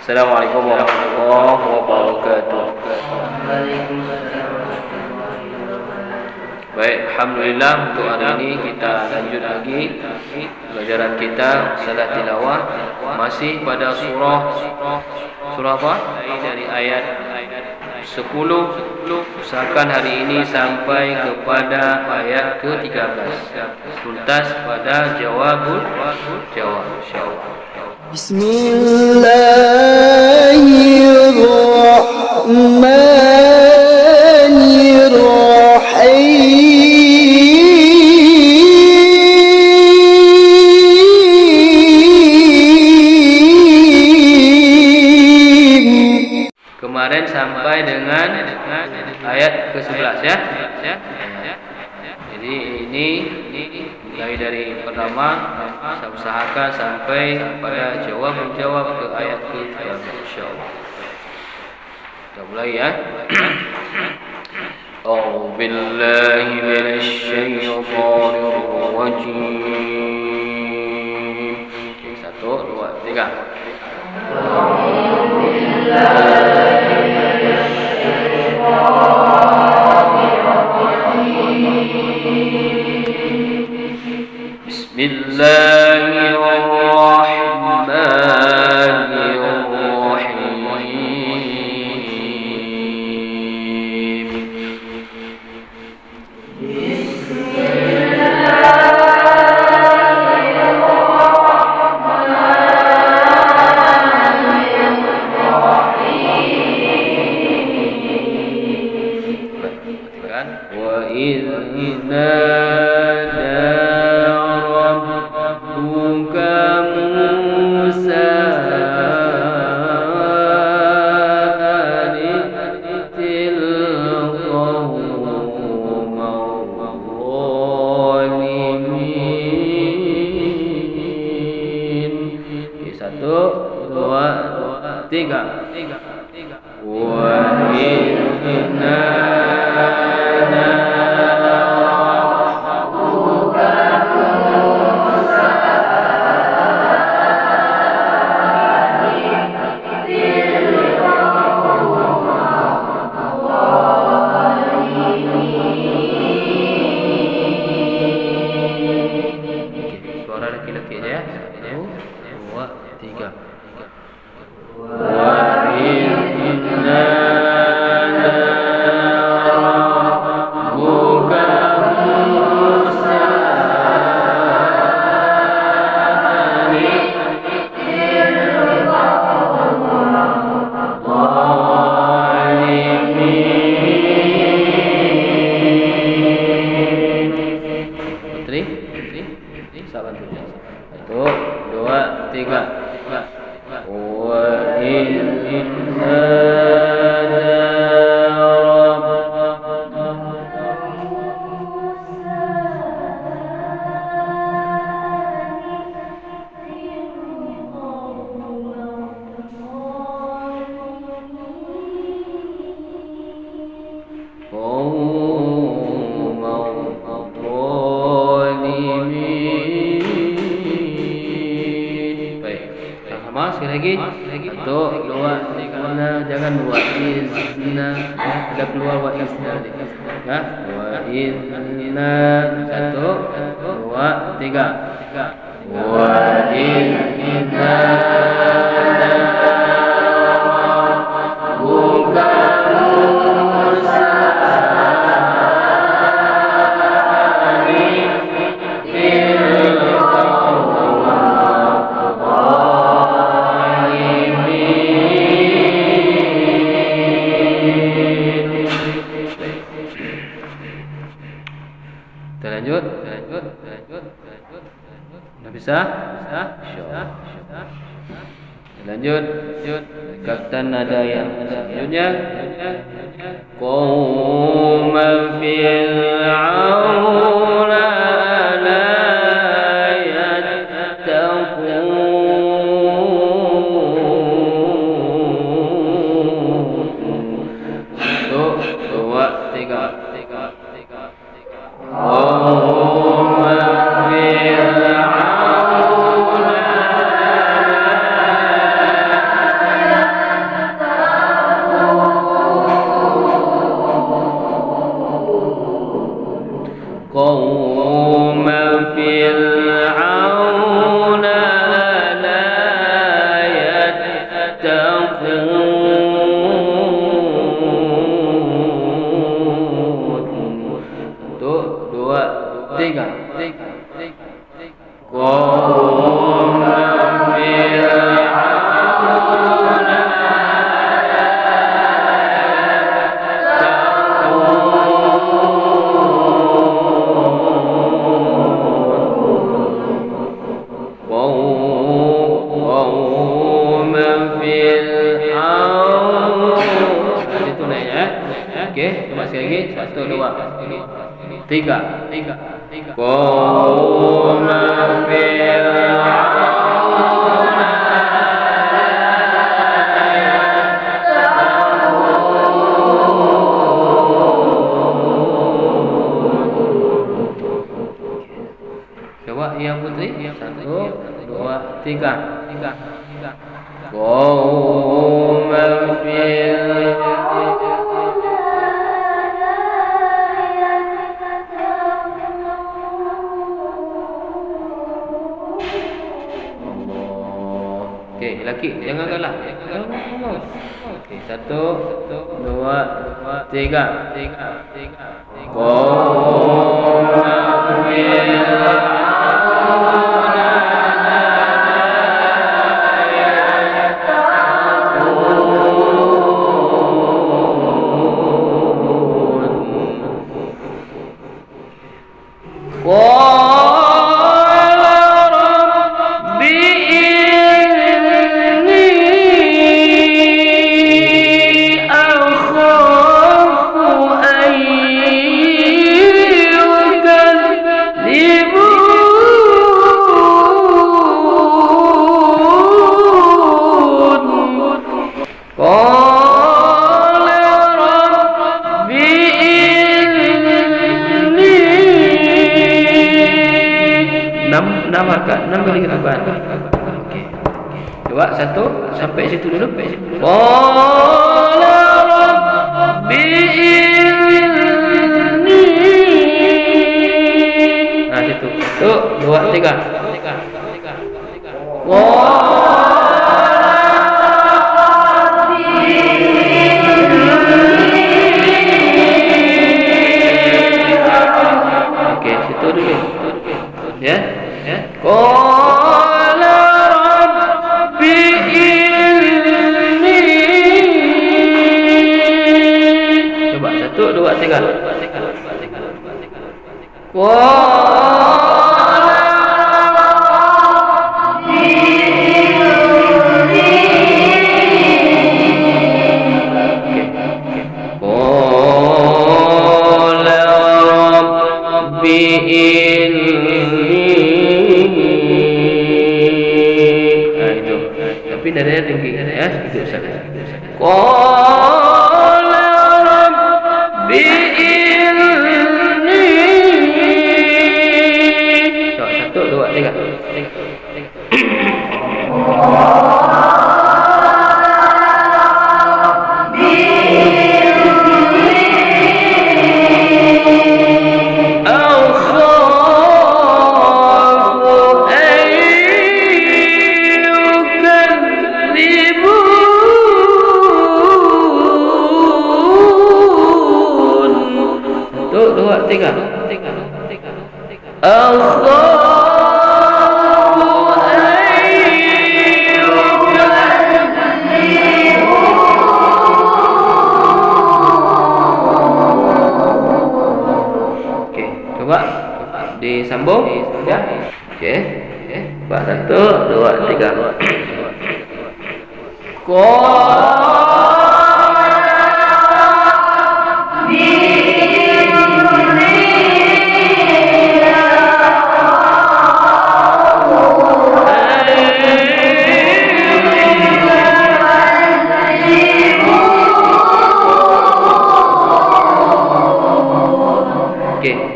Assalamualaikum warahmatullahi wabarakatuh. Baik, alhamdulillah untuk hari ini kita lanjut lagi pelajaran kita salat tilawah, masih pada surah apa? Dari ayat 10. Usahakan hari ini sampai kepada ayat ke-13. Tuntas pada jawab insyaallah. Bismillahirrahmanirrahim. Kemarin sampai dengan ayat ke-11 ya. Jadi ini mulai dari pertama saya usahakan sampai pada jawab-menjawab ke ayat ke-13 insyaallah. Kita mulai ya. A'udzu billahi minasy syaithanir rajim. 1 2 3. A'udzu billahi lanjut. Kapten ada yang selanjutnya. Qauma fir'auna la yattaqun. 1 2 3. Qauma fir'auna Satu, dua, tiga. Qawma fir'auna itu naiknya. Okey, coba sekali lagi. Satu, dua, tiga. Qawma fir'auna coba yang putri. Satu, dua, tiga. Qawma Okey, lelaki jangan kalah. Okey, satu, dua, tiga. Qawma enam kali kerabat. Okey. Coba satu sampai situ dulu. Qala rabbi inni. Nah situ. Satu, dua, tiga. Okey, situ dulu. Ya. Qala rabbi inni. Coba satu, dua, tiga. Tapi nadanya tinggi ya, itu sana. Qala rabbi inni. Satu, dua, tiga. Dua, tiga. Okey, coba disambung ya. Okey. Satu, dua, tiga.